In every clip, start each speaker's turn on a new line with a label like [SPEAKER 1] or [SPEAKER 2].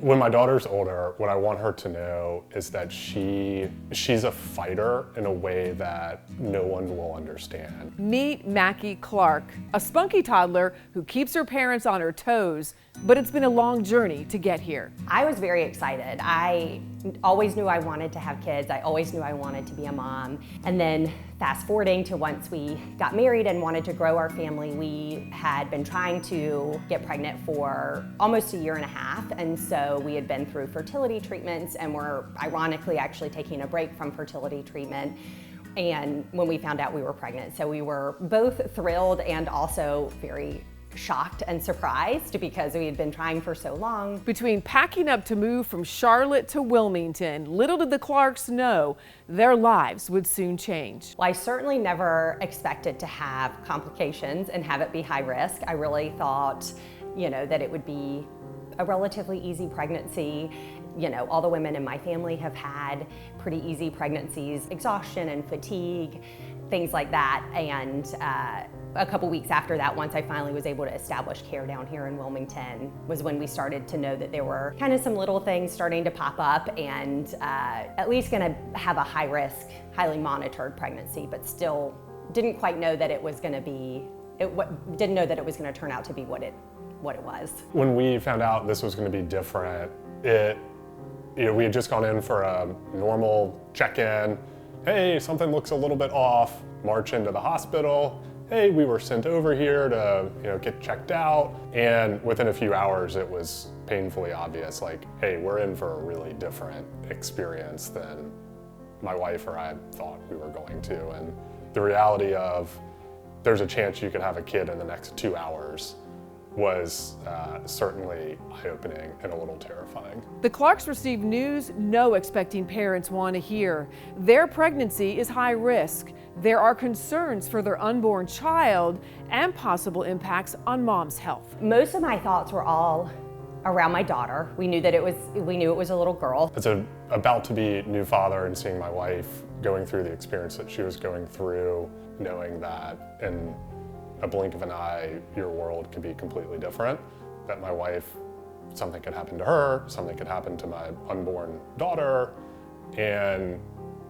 [SPEAKER 1] When my daughter's older, what I want her to know is that she's a fighter in a way that no one will understand.
[SPEAKER 2] Meet Mackie Clark, a spunky toddler who keeps her parents on her toes, but it's been a long journey to get here.
[SPEAKER 3] I was very excited. I always knew I wanted to have kids. I always knew I wanted to be a mom. And then fast forwarding to once we got married and wanted to grow our family, we had been trying to get pregnant for almost a year and a half. And so we had been through fertility treatments and were ironically actually taking a break from fertility treatment. And when we found out we were pregnant, so we were both thrilled and also very shocked and surprised because we had been trying for so long.
[SPEAKER 2] Between packing up to move from Charlotte to Wilmington, little did the Clarks know their lives would soon change.
[SPEAKER 3] Well, I certainly never expected to have complications and have it be high risk. I really thought, that it would be a relatively easy pregnancy. All the women in my family have had pretty easy pregnancies, exhaustion and fatigue, things like that. And a couple weeks after that, once I finally was able to establish care down here in Wilmington, was when we started to know that there were kind of some little things starting to pop up and at least gonna have a high risk, highly monitored pregnancy, but still didn't quite know that it was gonna be, didn't know that it was gonna turn out to be what it was.
[SPEAKER 1] When we found out this was gonna be different, we had just gone in for a normal check-in. Hey, something looks a little bit off. March into the hospital. Hey, we were sent over here to get checked out. And within a few hours, it was painfully obvious, like, hey, we're in for a really different experience than my wife or I thought we were going to. And the reality of there's a chance you could have a kid in the next 2 hours was certainly eye-opening and a little terrifying.
[SPEAKER 2] The Clarks received news no expecting parents want to hear. Their pregnancy is high risk. There are concerns for their unborn child and possible impacts on mom's health.
[SPEAKER 3] Most of my thoughts were all around my daughter. We knew it was a little girl.
[SPEAKER 1] As a about to be new father and seeing my wife going through the experience that she was going through, knowing that in a blink of an eye, your world could be completely different. That my wife, something could happen to her, something could happen to my unborn daughter, and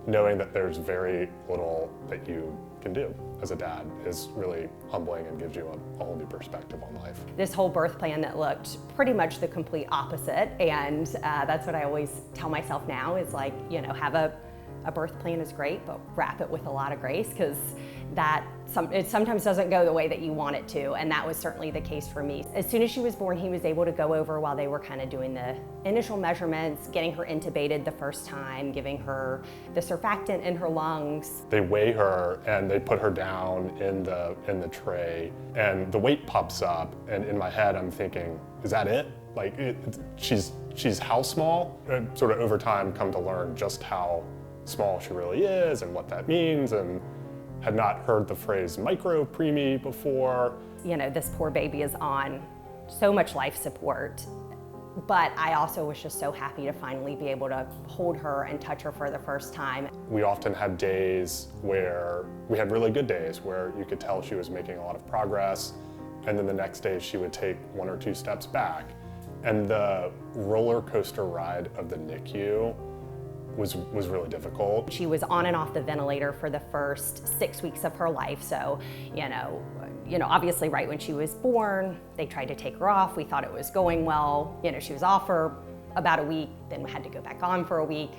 [SPEAKER 1] knowing that there's very little that you can do as a dad is really humbling and gives you a whole new perspective on life.
[SPEAKER 3] This whole birth plan that looked pretty much the complete opposite, and that's what I always tell myself now is like, have a birth plan is great, but wrap it with a lot of grace, because it sometimes doesn't go the way that you want it to, and that was certainly the case for me. As soon as she was born, he was able to go over while they were kind of doing the initial measurements, getting her intubated the first time, giving her the surfactant in her lungs.
[SPEAKER 1] They weigh her and they put her down in the tray, and the weight pops up, and in my head I'm thinking, is that it? Like, she's how small? And sort of over time come to learn just how small she really is and what that means, and had not heard the phrase micro-preemie before.
[SPEAKER 3] This poor baby is on so much life support, but I also was just so happy to finally be able to hold her and touch her for the first time.
[SPEAKER 1] We often had days where we had really good days where you could tell she was making a lot of progress, and then the next day she would take 1 or 2 steps back. And the roller coaster ride of the NICU was really difficult.
[SPEAKER 3] She was on and off the ventilator for the first 6 weeks of her life. So, obviously right when she was born, they tried to take her off. We thought it was going well. She was off for about a week, then we had to go back on for a week,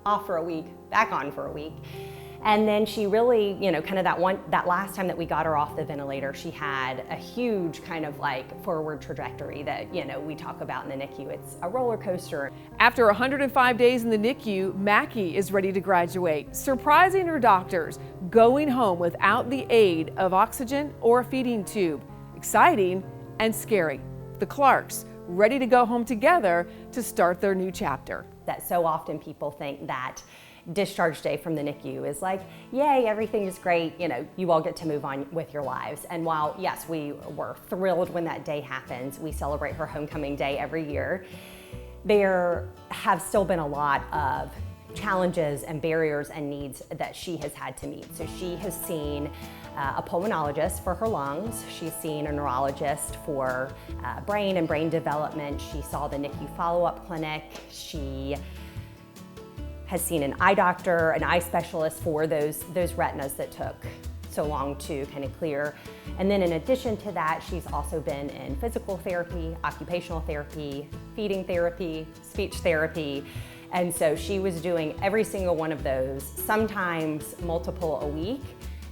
[SPEAKER 3] off for a week, back on for a week. And then she really, kind of that last time that we got her off the ventilator, she had a huge kind of like forward trajectory that, we talk about in the NICU. It's a roller coaster.
[SPEAKER 2] After 105 days in the NICU, Mackie is ready to graduate, surprising her doctors, going home without the aid of oxygen or a feeding tube. Exciting and scary. The Clarks ready to go home together to start their new chapter.
[SPEAKER 3] That so often people think that discharge day from the NICU is like, yay, everything is great, you all get to move on with your lives. And while, yes, we were thrilled when that day happens, we celebrate her homecoming day every year, there have still been a lot of challenges and barriers and needs that she has had to meet. So she has seen a pulmonologist for her lungs. She's seen a neurologist for brain and brain development. She saw the NICU follow-up clinic. She has seen an eye doctor, an eye specialist for those retinas that took so long to kind of clear. And then in addition to that, she's also been in physical therapy, occupational therapy, feeding therapy, speech therapy. And so she was doing every single one of those, sometimes multiple a week,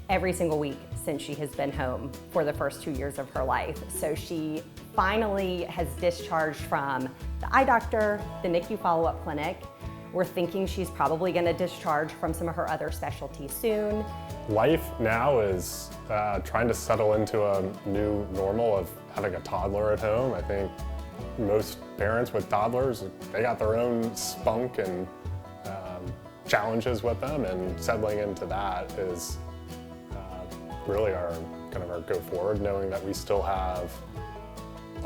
[SPEAKER 3] every single week since she has been home for the first 2 years of her life. So she finally has discharged from the eye doctor, the NICU follow-up clinic. We're thinking she's probably gonna discharge from some of her other specialties soon.
[SPEAKER 1] Life now is trying to settle into a new normal of having a toddler at home. I think most parents with toddlers, they got their own spunk and challenges with them, and settling into that is really our go forward, knowing that we still have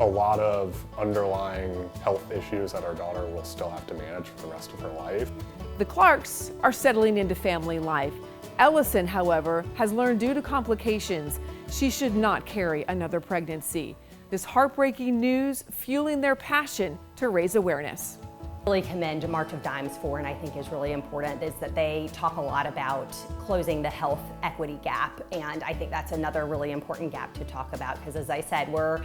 [SPEAKER 1] a lot of underlying health issues that our daughter will still have to manage for the rest of her life.
[SPEAKER 2] The Clarks are settling into family life. Ellison, however, has learned due to complications she should not carry another pregnancy. This heartbreaking news fueling their passion to raise awareness.
[SPEAKER 3] Really commend March of Dimes for, and I think is really important, is that they talk a lot about closing the health equity gap, and I think that's another really important gap to talk about, because as I said, we're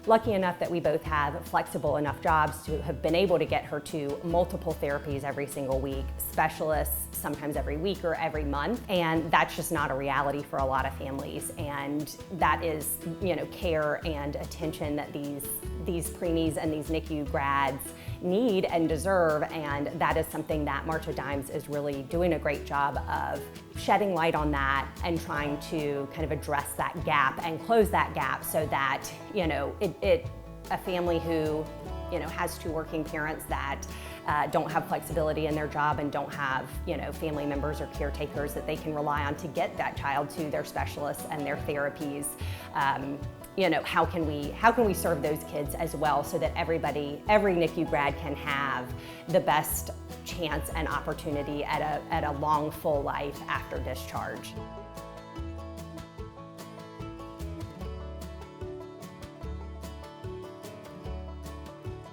[SPEAKER 3] lucky enough that we both have flexible enough jobs to have been able to get her to multiple therapies every single week, specialists sometimes every week or every month, and that's just not a reality for a lot of families. And that is, care and attention that these preemies and these NICU grads need and deserve, and that is something that March of Dimes is really doing a great job of shedding light on that and trying to kind of address that gap and close that gap so that, a family who, has two working parents that don't have flexibility in their job and don't have, family members or caretakers that they can rely on to get that child to their specialists and their therapies. How can we serve those kids as well, so that every NICU grad can have the best chance and opportunity at a long, full life after discharge.